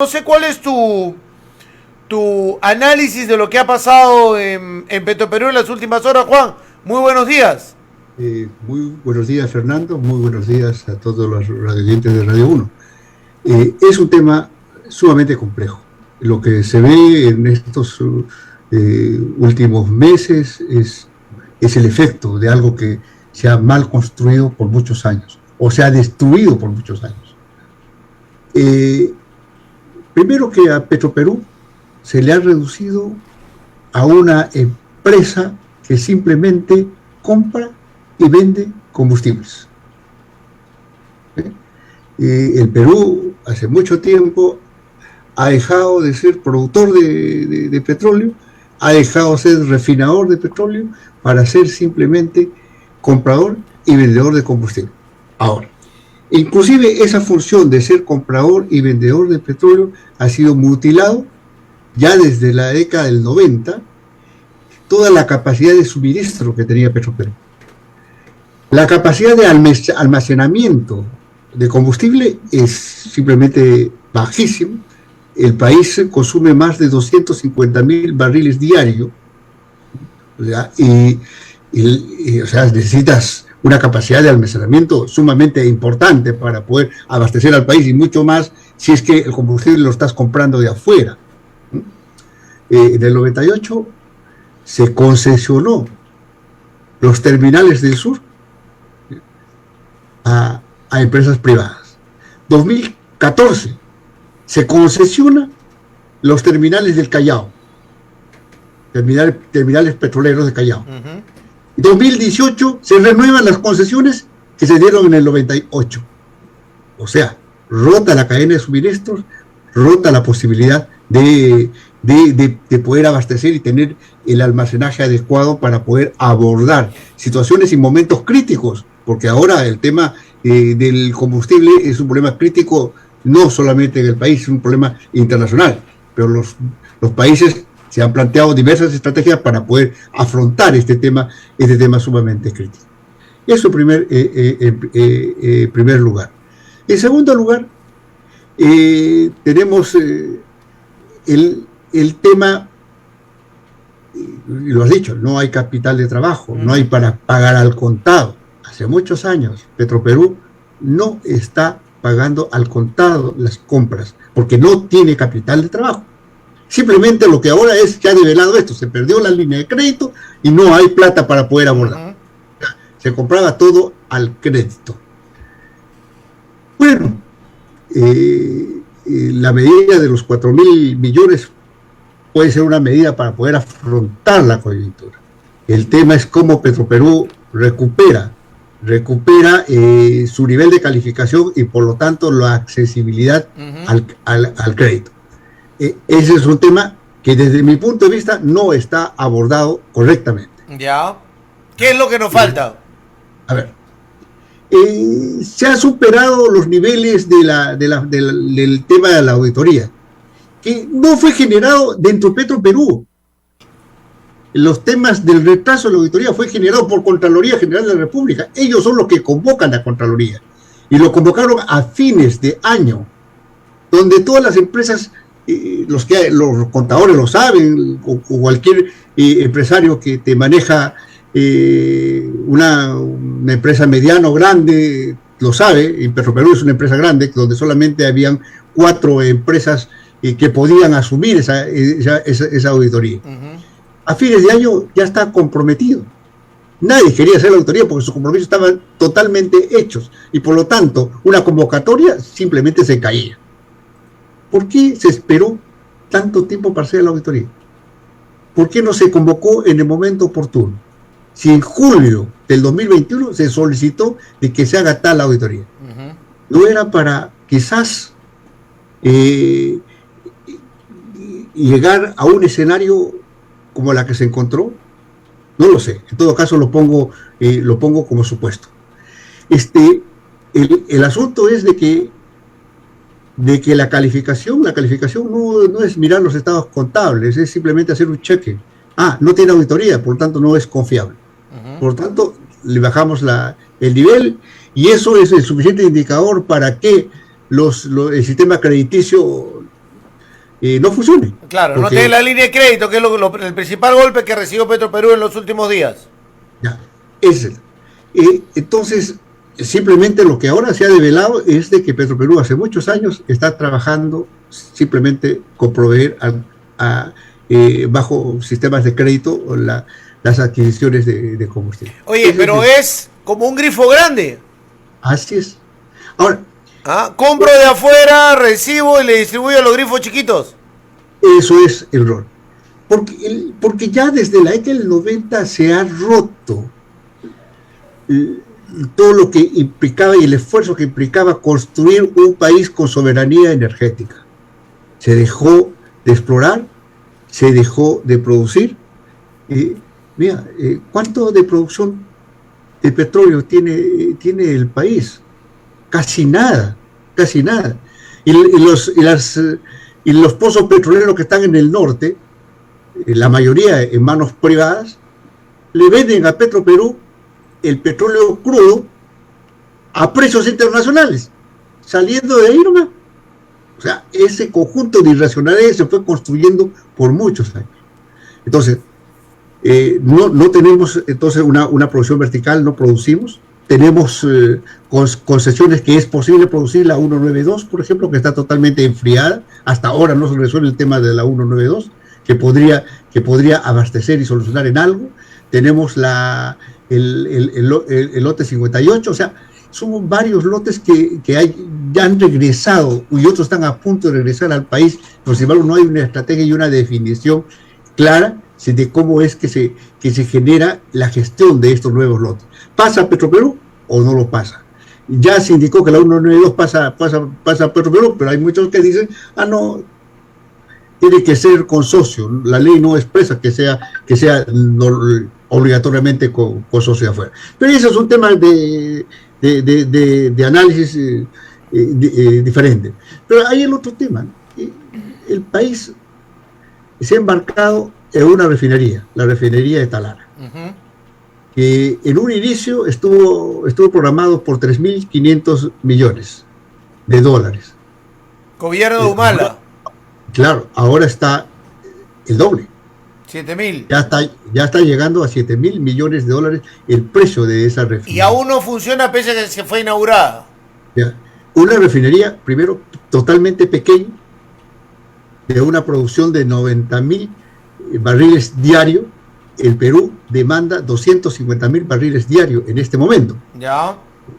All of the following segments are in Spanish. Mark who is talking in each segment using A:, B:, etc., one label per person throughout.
A: No sé cuál es tu análisis de lo que ha pasado en Petroperú en las últimas horas, Juan. Muy buenos días.
B: Muy buenos días, Fernando. Muy buenos días a todos los radioyentes de Radio Uno. Es un tema sumamente complejo. Lo que se ve en estos últimos meses es el efecto de algo que se ha mal construido por muchos años o se ha destruido por muchos años. Primero que a Petroperú se le ha reducido a una empresa que simplemente compra y vende combustibles. El Perú hace mucho tiempo ha dejado de ser productor de petróleo, ha dejado de ser refinador de petróleo para ser simplemente comprador y vendedor de combustible. Ahora, inclusive esa función de ser comprador y vendedor de petróleo ha sido mutilado ya desde la década del 90, toda la capacidad de suministro que tenía Petroperú. La capacidad de almacenamiento de combustible es simplemente bajísima. El país consume más de 250,000 barriles diarios, ¿verdad? O sea, necesitas una capacidad de almacenamiento sumamente importante para poder abastecer al país, y mucho más si es que el combustible lo estás comprando de afuera. En el 98 se concesionó los terminales del sur a empresas privadas. 2014 se concesiona los terminales del Callao, terminales petroleros de Callao. 2018 se renuevan las concesiones que se dieron en el 98. O sea, rota la cadena de suministros, rota la posibilidad de poder abastecer y tener el almacenaje adecuado para poder abordar situaciones y momentos críticos, porque ahora el tema del combustible es un problema crítico no solamente en el país, es un problema internacional, pero los países se han planteado diversas estrategias para poder afrontar este tema sumamente crítico. Eso en primer lugar. En segundo lugar, tenemos el tema, y lo has dicho, no hay capital de trabajo, no hay para pagar al contado. Hace muchos años Petroperú no está pagando al contado las compras porque no tiene capital de trabajo. Simplemente lo que ahora es que ha develado esto, se perdió la línea de crédito y no hay plata para poder abordar. Se compraba todo al crédito. Bueno, la medida de los 4,000 millones puede ser una medida para poder afrontar la coyuntura. El tema es cómo Petroperú recupera su nivel de calificación y por lo tanto la accesibilidad al crédito. Ese es un tema que desde mi punto de vista no está abordado correctamente.
A: Ya. ¿Qué es lo que nos falta?
B: A ver, se han superado los niveles del tema de la auditoría, que no fue generado dentro de Petroperú. Los temas del retraso de la auditoría fue generado por Contraloría General de la República. Ellos son los que convocan a Contraloría. Y lo convocaron a fines de año, donde todas las empresas, los contadores lo saben, o cualquier empresario que te maneja una empresa mediana o grande, lo sabe. Y Petroperú es una empresa grande, donde solamente habían 4 empresas que podían asumir esa auditoría. A fines de año ya está comprometido. Nadie quería hacer la auditoría porque sus compromisos estaban totalmente hechos y por lo tanto una convocatoria simplemente se caía. ¿Por qué se esperó tanto tiempo para hacer la auditoría? ¿Por qué no se convocó en el momento oportuno? Si en julio del 2021 se solicitó de que se haga tal auditoría. ¿No era para quizás llegar a un escenario como la que se encontró? No lo sé. En todo caso lo pongo como supuesto. El asunto es de que la calificación no es mirar los estados contables, es simplemente hacer un cheque. No tiene auditoría, por lo tanto no es confiable. Por lo tanto, le bajamos el nivel y eso es el suficiente indicador para que el sistema crediticio no funcione.
A: Claro, no
B: Porque,
A: tiene la línea de crédito, que es el principal golpe que recibió Petroperú en los últimos días.
B: ya, entonces, simplemente lo que ahora se ha develado es de que Petroperú hace muchos años está trabajando simplemente con proveer bajo sistemas de crédito las adquisiciones de combustible.
A: Oye, pero es como un grifo grande.
B: Así es. Ahora,
A: Compro de afuera, recibo y le distribuyo a los grifos chiquitos.
B: eso es el rol. Porque ya desde la década del 90 se ha roto todo lo que implicaba y el esfuerzo que implicaba construir un país con soberanía energética. Se dejó de explorar, se dejó de producir. Mira, ¿cuánto de producción de petróleo tiene el país? Casi nada, casi nada. Y los pozos petroleros que están en el norte, la mayoría en manos privadas, le venden a Petroperú el petróleo crudo a precios internacionales, saliendo de ahí nomás. O sea, ese conjunto de irracionalidades se fue construyendo por muchos años. Entonces, no tenemos entonces una producción vertical, no producimos. Tenemos concesiones que es posible producir la 192, por ejemplo, que está totalmente enfriada. Hasta ahora no se resuelve el tema de la 192, que podría abastecer y solucionar en algo. Tenemos el lote 58, o sea, son varios lotes que ya han regresado y otros están a punto de regresar al país, pero sin embargo no hay una estrategia y una definición clara de cómo es que se genera la gestión de estos nuevos lotes. ¿Pasa a Petroperú o no lo pasa? Ya se indicó que la 192 pasa a Petroperú, pero hay muchos que dicen, no, tiene que ser con socio. La ley no expresa que sea obligatoriamente con socio de afuera. Pero eso es un tema de análisis diferente. Pero hay el otro tema. El país se ha embarcado en una refinería, la refinería de Talara, que en un inicio estuvo programado por 3.500 millones de dólares.
A: Gobierno de Humala.
B: Claro, ahora está el doble.
A: 7.000.
B: Ya está llegando a 7.000 millones de dólares el precio de esa refinería.
A: Y aún no funciona pese a que se fue inaugurada.
B: Ya. Una refinería, primero, totalmente pequeña, de una producción de 90.000 barriles diarios. El Perú demanda 250.000 barriles diarios en este momento.
A: Ya.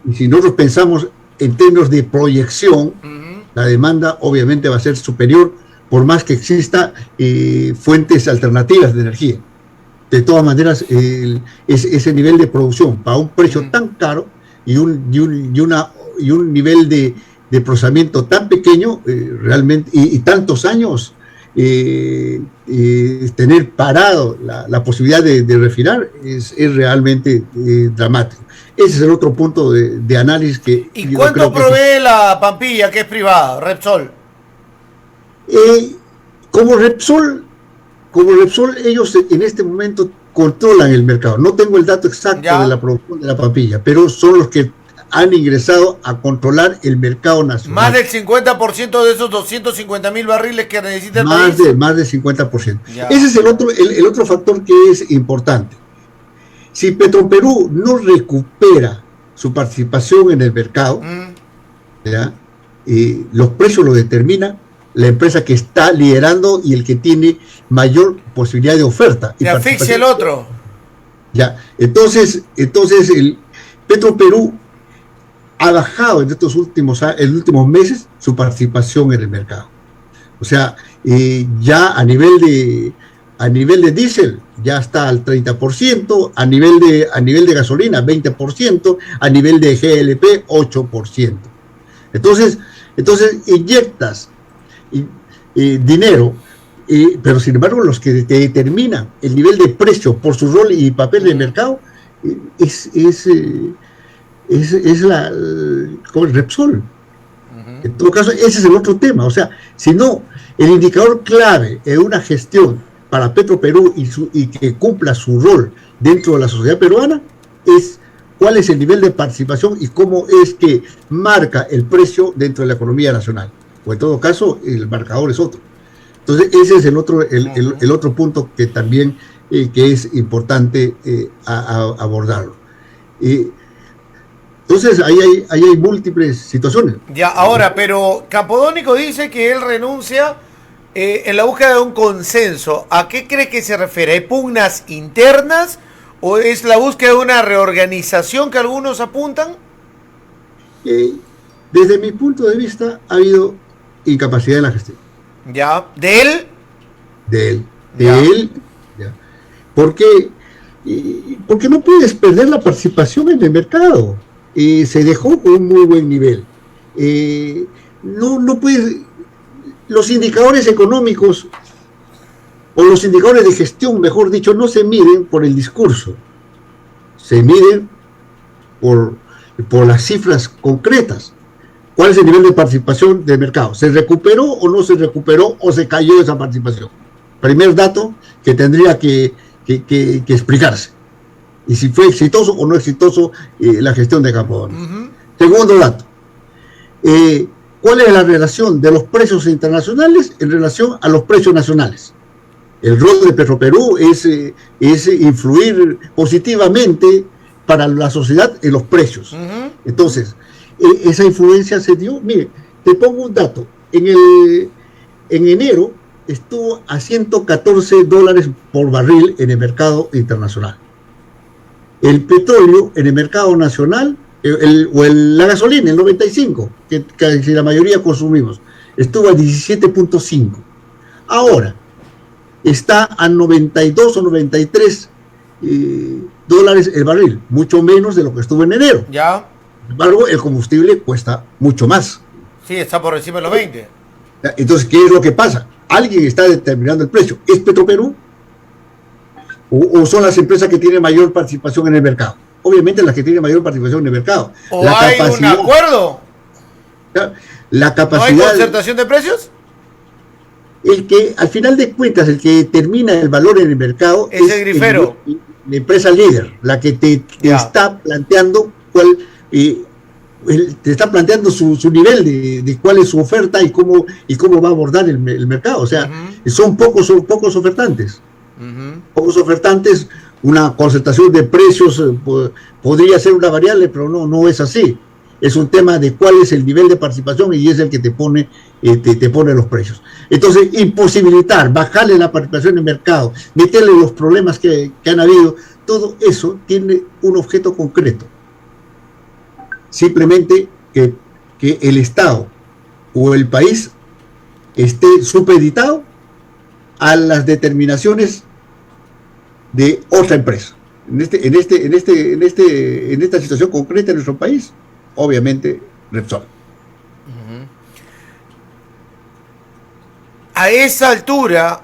B: Y si nosotros pensamos en términos de proyección, la demanda obviamente va a ser superior, por más que exista fuentes alternativas de energía. De todas maneras, ese nivel de producción para un precio tan caro y un nivel de procesamiento tan pequeño, realmente, y tantos años, tener parado la posibilidad de refinar es realmente dramático. Ese es el otro punto de análisis que...
A: ¿Y cuánto provee la Pampilla, que es privada, Repsol?
B: Como Repsol, ellos en este momento controlan el mercado. No tengo el dato exacto de la producción de la Pampilla, pero son los que han ingresado a controlar el mercado nacional.
A: Más del 50% de esos 250.000 barriles que necesita el país.
B: Más del 50%. Ya. Ese es el otro factor que es importante. Si Petroperú no recupera su participación en el mercado, los precios lo determina la empresa que está liderando y el que tiene mayor posibilidad de oferta.
A: Y asfixia el otro.
B: Ya, entonces el Petroperú ha bajado en estos últimos meses su participación en el mercado. O sea, ya a nivel de diésel ya está al 30%, a nivel de gasolina 20%, a nivel de GLP 8%. Entonces inyectas dinero, pero sin embargo los que te determinan el nivel de precio por su rol y papel de mercado es como el Repsol. En todo caso, ese es el otro tema. O sea, si no, el indicador clave en una gestión para Petroperú y que cumpla su rol dentro de la sociedad peruana es cuál es el nivel de participación y cómo es que marca el precio dentro de la economía nacional. O en todo caso, el marcador es otro. Entonces, ese es el otro punto que también que es importante abordarlo. Entonces, ahí hay múltiples situaciones.
A: Ya, ahora, pero Campodónico dice que él renuncia en la búsqueda de un consenso. ¿A qué cree que se refiere? ¿Hay pugnas internas o es la búsqueda de una reorganización que algunos apuntan?
B: Desde mi punto de vista, ha habido incapacidad de la gestión.
A: ¿Ya? ¿De él?
B: De él. ¿Ya? Porque no puedes perder la participación en el mercado. Se dejó con un muy buen nivel. No puedes. Los indicadores económicos o los indicadores de gestión, mejor dicho, no se miden por el discurso, se miden por las cifras concretas. ¿Cuál es el nivel de participación del mercado? ¿Se recuperó o no se recuperó o se cayó esa participación? Primer dato que tendría que explicarse. Y si fue exitoso o no exitoso la gestión de Campodónico. Segundo dato. ¿Cuál es la relación de los precios internacionales en relación a los precios nacionales? El rol de Petroperú es influir positivamente para la sociedad en los precios. Entonces, esa influencia se dio. Mire, te pongo un dato. En enero estuvo a $114 por barril en el mercado internacional. El petróleo en el mercado nacional, la gasolina, el 95, que la mayoría consumimos, estuvo a 17.5. Ahora está a 92 o 93 dólares el barril, mucho menos de lo que estuvo en enero.
A: Ya.
B: Sin embargo, el combustible cuesta mucho más.
A: Sí, está por encima de los 20.
B: Entonces, ¿qué es lo que pasa? Alguien está determinando el precio. ¿Es Petroperú? ¿O son las empresas que tienen mayor participación en el mercado? Obviamente las que tienen mayor participación en el mercado.
A: ¿O hay un acuerdo?
B: La capacidad.
A: ¿No hay concertación de precios?
B: El que, al final de cuentas, el que determina el valor en el mercado
A: es el grifero.
B: La empresa líder, la que te está planteando te está planteando su nivel de cuál es su oferta y cómo va a abordar el mercado. O sea, son pocos ofertantes. Pocos ofertantes, una concertación de precios podría ser una variable, pero no es así. Es un tema de cuál es el nivel de participación y es el que te pone los precios. Entonces, imposibilitar, bajarle la participación en el mercado, meterle los problemas que han habido, todo eso tiene un objeto concreto. Simplemente que el Estado o el país esté supeditado a las determinaciones de otra empresa. En esta situación concreta en nuestro país, obviamente, Repsol.
A: A esa altura,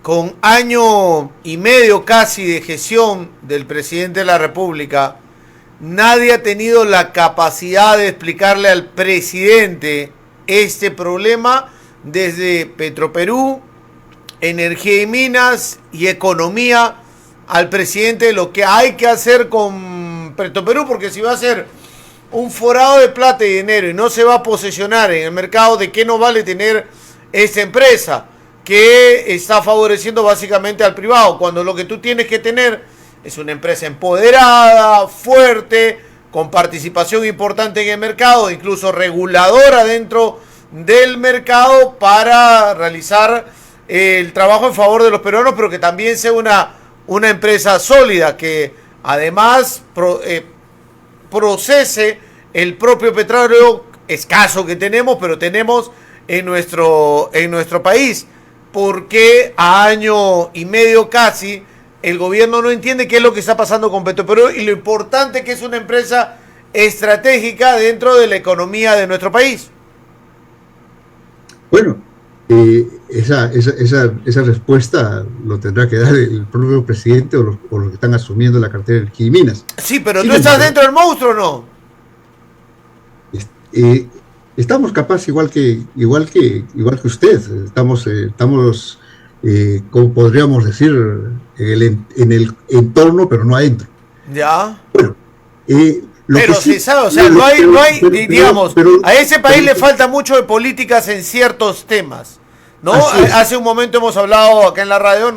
A: con año y medio casi de gestión del presidente de la República, nadie ha tenido la capacidad de explicarle al presidente este problema desde Petroperú, Energía y Minas y Economía, al presidente de lo que hay que hacer con Petroperú, porque si va a ser un forado de plata y dinero y no se va a posesionar en el mercado, ¿de qué no vale tener esta empresa que está favoreciendo básicamente al privado? Cuando lo que tú tienes que tener es una empresa empoderada, fuerte, con participación importante en el mercado, incluso reguladora dentro del mercado para realizar el trabajo en favor de los peruanos, pero que también sea una empresa sólida, que además procese el propio petróleo escaso que tenemos, pero tenemos en nuestro país. Porque a año y medio casi el gobierno no entiende qué es lo que está pasando con Petroperú y lo importante que es una empresa estratégica dentro de la economía de nuestro país?
B: Bueno, esa respuesta lo tendrá que dar el propio presidente o los que están asumiendo la cartera de Energía y Minas.
A: Sí, pero ¿tú estás dentro del monstruo o no?
B: Estamos capaz igual que usted. Estamos como podríamos decir, en el entorno, pero no adentro.
A: Ya.
B: Bueno,
A: pero sí, se sabe, o sea, no hay, digamos, a ese país le falta mucho de políticas en ciertos temas. ¿no? Hace un momento hemos hablado acá en la radio,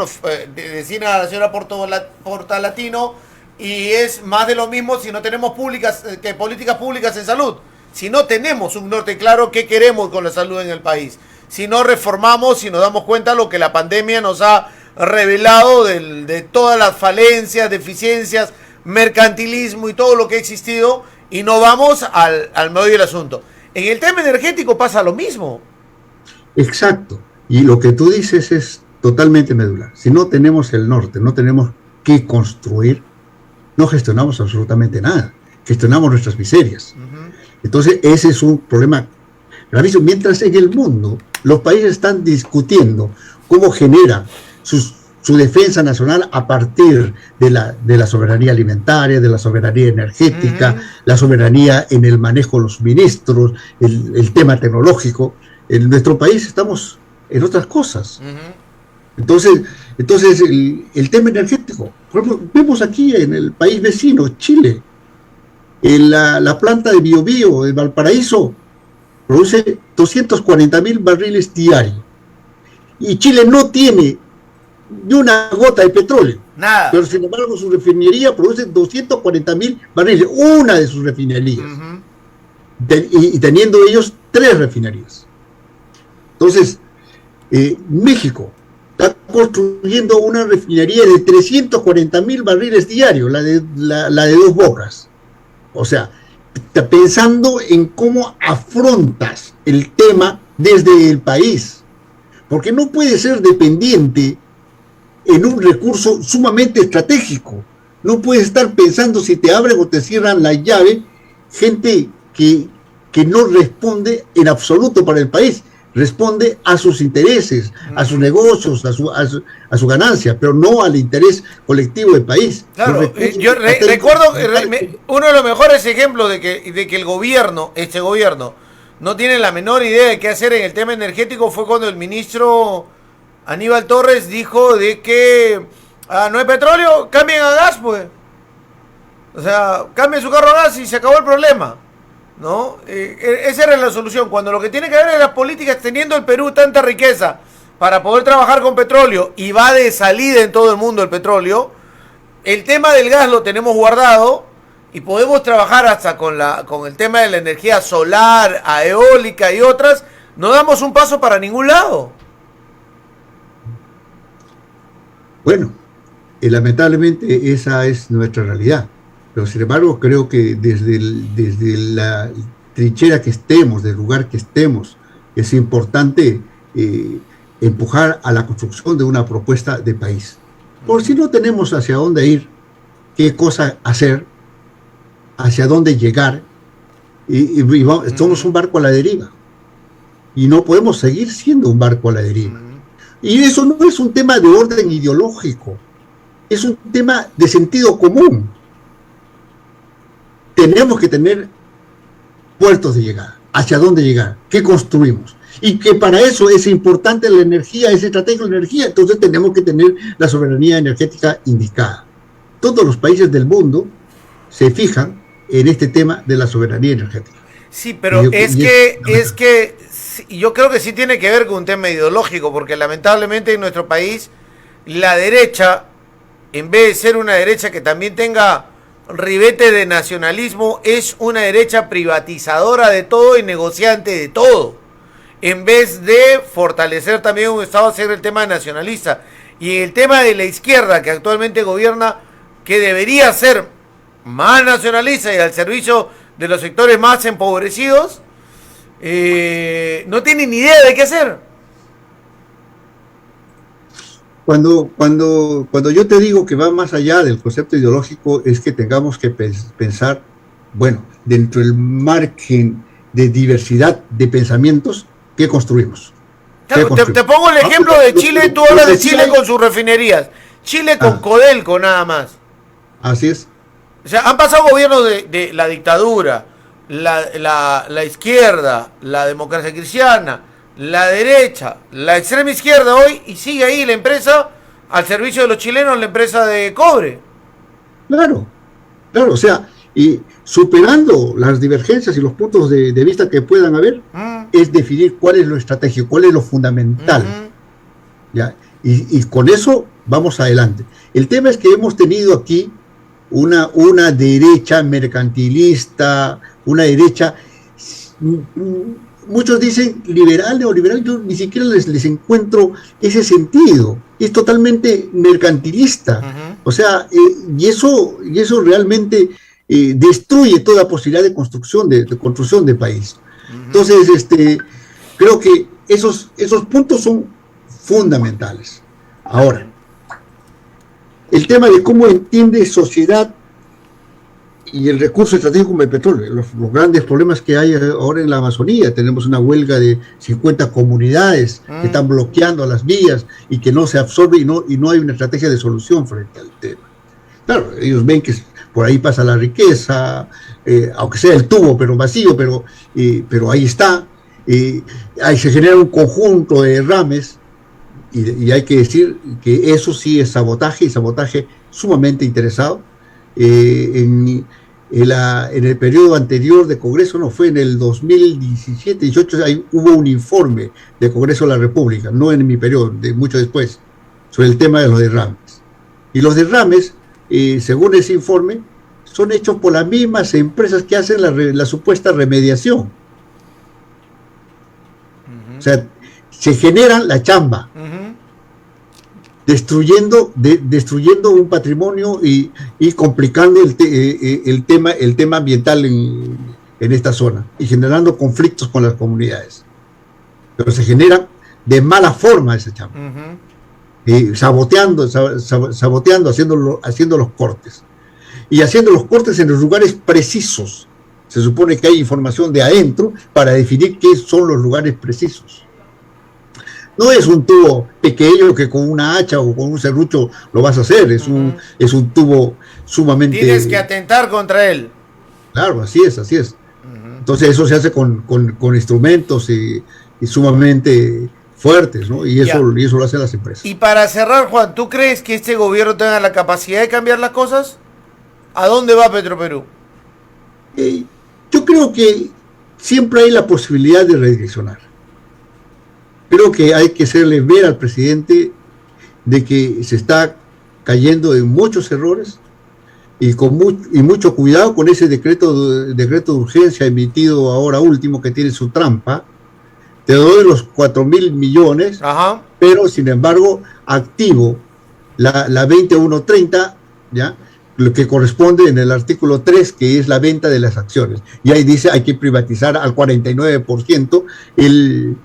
A: decía la señora Portalatino, y es más de lo mismo si no tenemos políticas públicas en salud. Si no tenemos un norte claro, ¿qué queremos con la salud en el país? Si no reformamos, si nos damos cuenta lo que la pandemia nos ha revelado de todas las falencias, deficiencias, mercantilismo y todo lo que ha existido, y no vamos al meollo del asunto. En el tema energético pasa lo mismo.
B: Exacto. Y lo que tú dices es totalmente medular. Si no tenemos el norte, no tenemos qué construir, no gestionamos absolutamente nada. Gestionamos nuestras miserias. Entonces, ese es un problema gravísimo. Mientras en el mundo los países están discutiendo cómo generan su defensa nacional a partir de la soberanía alimentaria, de la soberanía energética, la soberanía en el manejo de los suministros, el tema tecnológico. En nuestro país estamos en otras cosas. Entonces el tema energético, por ejemplo, vemos aquí en el país vecino, Chile, la planta de Biobío de Valparaíso produce 240.000 barriles diarios. Y Chile no tiene ni una gota de petróleo.
A: Nada.
B: Pero sin embargo su refinería produce 240.000 barriles, una de sus refinerías. Y teniendo ellos 3 refinerías. Entonces, México está construyendo una refinería de 340.000 barriles diarios, la de Dos Bocas. O sea, está pensando en cómo afrontas el tema desde el país. Porque no puede ser dependiente en un recurso sumamente estratégico. No puedes estar pensando si te abren o te cierran la llave gente que no responde en absoluto para el país. Responde a sus intereses, a sus negocios, a su ganancia, pero no al interés colectivo del país.
A: Claro, yo recuerdo uno de los mejores ejemplos de que el gobierno, este gobierno, no tiene la menor idea de qué hacer en el tema energético fue cuando el ministro Aníbal Torres dijo de que no hay petróleo, cambien a gas, pues. O sea, cambien su carro a gas y se acabó el problema. ¿No? Esa era la solución. Cuando lo que tiene que ver es las políticas, teniendo el Perú tanta riqueza para poder trabajar con petróleo y va de salida en todo el mundo el petróleo, el tema del gas lo tenemos guardado y podemos trabajar hasta con el tema de la energía solar, eólica y otras. No damos un paso para ningún lado.
B: Bueno, lamentablemente esa es nuestra realidad. Pero sin embargo creo que desde la trinchera que estemos, del lugar que estemos, es importante empujar a la construcción de una propuesta de país. Por si no tenemos hacia dónde ir, qué cosa hacer, hacia dónde llegar, somos un barco a la deriva. Y no podemos seguir siendo un barco a la deriva. Y eso no es un tema de orden ideológico, es un tema de sentido común. Tenemos que tener puertos de llegada, hacia dónde llegar, qué construimos, y que para eso es importante la energía, es estratégico la energía, entonces tenemos que tener la soberanía energética indicada. Todos los países del mundo se fijan en este tema de la soberanía energética.
A: Sí, pero yo creo que sí tiene que ver con un tema ideológico, porque lamentablemente en nuestro país la derecha, en vez de ser una derecha que también tenga ribete de nacionalismo, es una derecha privatizadora de todo y negociante de todo, en vez de fortalecer también un Estado, hacer el tema nacionalista. Y el tema de la izquierda que actualmente gobierna, que debería ser más nacionalista y al servicio de los sectores más empobrecidos, no tiene ni idea de qué hacer.
B: Cuando yo te digo que va más allá del concepto ideológico, es que tengamos que pensar, bueno, dentro del margen de diversidad de pensamientos, ¿qué construimos?
A: Claro, te pongo el ejemplo de Chile, tú hablas de Chile con sus refinerías, Chile con Codelco nada más.
B: Así es.
A: O sea, han pasado gobiernos de la dictadura, la izquierda, la democracia cristiana, la derecha, la extrema izquierda hoy, y sigue ahí la empresa al servicio de los chilenos, la empresa de cobre.
B: Claro, o sea, y superando las divergencias y los puntos de vista que puedan haber, es definir cuál es lo estratégico, cuál es lo fundamental. ¿ya? Y con eso vamos adelante. El tema es que hemos tenido aquí una derecha mercantilista, una derecha, muchos dicen liberal, neoliberal, yo ni siquiera les encuentro ese sentido, es totalmente mercantilista. O sea, y eso realmente destruye toda posibilidad de construcción de país. Entonces, creo que esos puntos son fundamentales. Ahora, el tema de cómo entiende sociedad y el recurso estratégico como el petróleo, los grandes problemas que hay ahora en la Amazonía. Tenemos una huelga de 50 comunidades que están bloqueando las vías y que no se absorbe y no hay una estrategia de solución frente al tema. Claro, ellos ven que por ahí pasa la riqueza, aunque sea el tubo, pero vacío, pero ahí está. Ahí se genera un conjunto de derrames y hay que decir que eso sí es sabotaje, y sabotaje sumamente interesado. En el periodo anterior de Congreso, no fue en el 2017-18, hubo un informe de Congreso de la República, no en mi periodo, mucho después, sobre el tema de los derrames. Y los derrames, según ese informe, son hechos por las mismas empresas que hacen la supuesta remediación. O sea, se generan la chamba, destruyendo un patrimonio y complicando el tema ambiental en esta zona y generando conflictos con las comunidades. Pero se genera de mala forma esa chamba, saboteando, haciendo los cortes. Y haciendo los cortes en los lugares precisos. Se supone que hay información de adentro para definir qué son los lugares precisos. No es un tubo pequeño que con una hacha o con un serrucho lo vas a hacer, es un tubo sumamente...
A: Tienes que atentar contra él.
B: Claro, así es. Entonces eso se hace con instrumentos y sumamente fuertes, ¿no? Y eso lo hacen las empresas.
A: Y para cerrar, Juan, ¿tú crees que este gobierno tenga la capacidad de cambiar las cosas? ¿A dónde va Petroperú?
B: Yo creo que siempre hay la posibilidad de redireccionar. Creo que hay que hacerle ver al presidente de que se está cayendo en muchos errores y mucho cuidado con ese decreto de urgencia emitido ahora último que tiene su trampa. Te doy los 4.000 millones, pero sin embargo activo la 2130, ¿ya? Lo que corresponde en el artículo 3, que es la venta de las acciones. Y ahí dice hay que privatizar al 49% el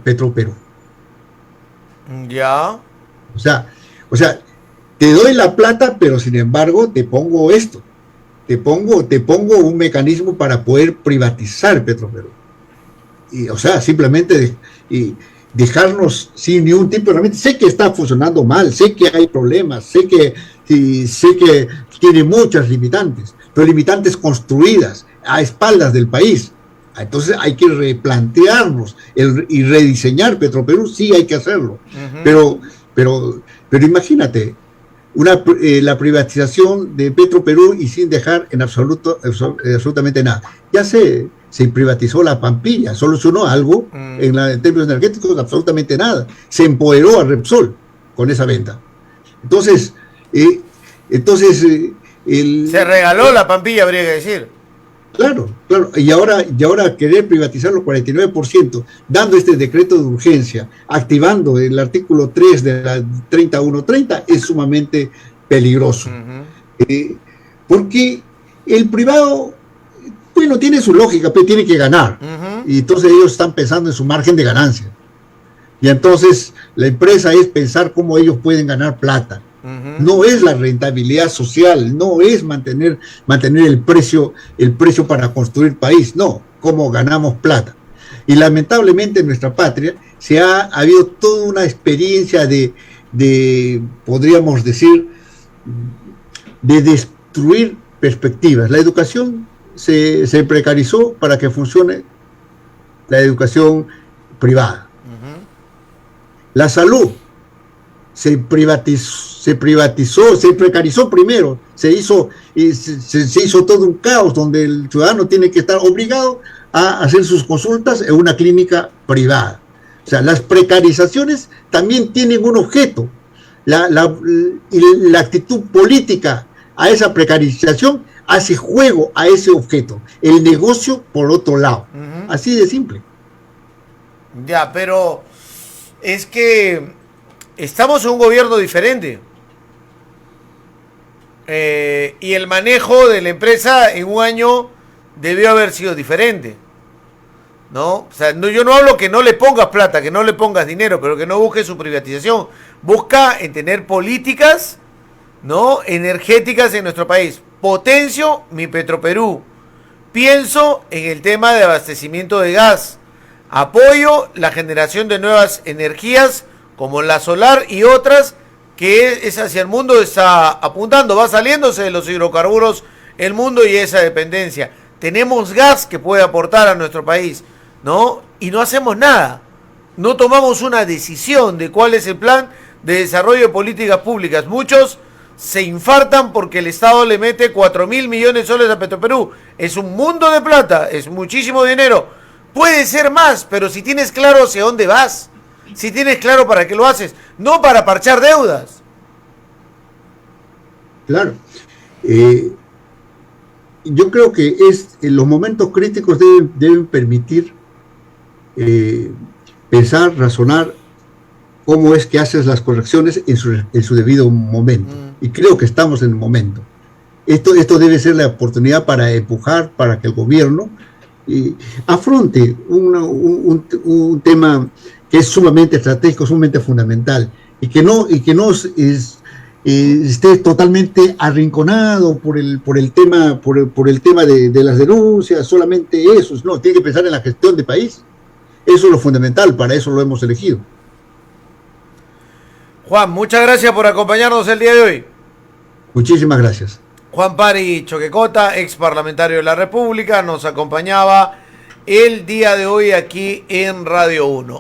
B: Petroperú.
A: Ya.
B: O sea, te doy la plata, pero sin embargo te pongo esto. Te pongo un mecanismo para poder privatizar Petroperú. Y, o sea, simplemente dejarnos sin ningún tipo de herramienta. Sé que está funcionando mal, sé que hay problemas, sé que tiene muchas limitantes, pero limitantes construidas a espaldas del país. Entonces hay que replantearnos y rediseñar Petroperú, sí hay que hacerlo. Pero imagínate, la privatización de Petroperú y sin dejar en absolutamente nada. Ya se privatizó la Pampilla, solucionó algo en términos energéticos, absolutamente nada. Se empoderó a Repsol con esa venta. Entonces
A: se regaló la Pampilla, habría que decir.
B: Claro. Y ahora querer privatizar los 49%, dando este decreto de urgencia, activando el artículo 3 de la 3130, es sumamente peligroso. Porque el privado, bueno, tiene su lógica, pero tiene que ganar. Y entonces ellos están pensando en su margen de ganancia. Y entonces la empresa es pensar cómo ellos pueden ganar plata. No es la rentabilidad social, no es mantener el precio para construir país, no, cómo ganamos plata. Y lamentablemente en nuestra patria ha habido toda una experiencia de podríamos decir, de destruir perspectivas. La educación se precarizó para que funcione la educación privada. La salud se precarizó primero, se hizo todo un caos donde el ciudadano tiene que estar obligado a hacer sus consultas en una clínica privada. O sea, las precarizaciones también tienen un objeto. Y la actitud política a esa precarización hace juego a ese objeto. El negocio por otro lado. Así de simple.
A: Ya, pero es que estamos en un gobierno diferente. Y el manejo de la empresa en un año debió haber sido diferente, ¿no? O sea, yo no hablo que no le pongas plata, que no le pongas dinero, pero que no busques su privatización. Busca en tener políticas, ¿no?, energéticas en nuestro país. Potencio mi Petroperú. Pienso en el tema de abastecimiento de gas. Apoyo la generación de nuevas energías como la solar y otras que es hacia el mundo está apuntando. Va saliéndose de los hidrocarburos el mundo y esa dependencia. Tenemos gas que puede aportar a nuestro país, ¿no? Y no hacemos nada. No tomamos una decisión de cuál es el plan de desarrollo de políticas públicas. Muchos se infartan porque el Estado le mete 4.000 millones de soles a Petroperú. Es un mundo de plata, es muchísimo dinero. Puede ser más, pero si tienes claro hacia dónde vas, si tienes claro para qué lo haces, no para parchar deudas.
B: Claro. Yo creo que los momentos críticos deben permitir pensar, razonar cómo es que haces las correcciones en su debido momento. Y creo que estamos en el momento. Esto debe ser la oportunidad para empujar, para que el gobierno afronte un tema que es sumamente estratégico, sumamente fundamental, y que no esté totalmente arrinconado por el tema de las denuncias, solamente eso. No, tiene que pensar en la gestión de país. Eso es lo fundamental, para eso lo hemos elegido.
A: Juan, muchas gracias por acompañarnos el día de hoy.
B: Muchísimas gracias.
A: Juan Pari Choquecota, ex parlamentario de la República, nos acompañaba el día de hoy aquí en Radio 1.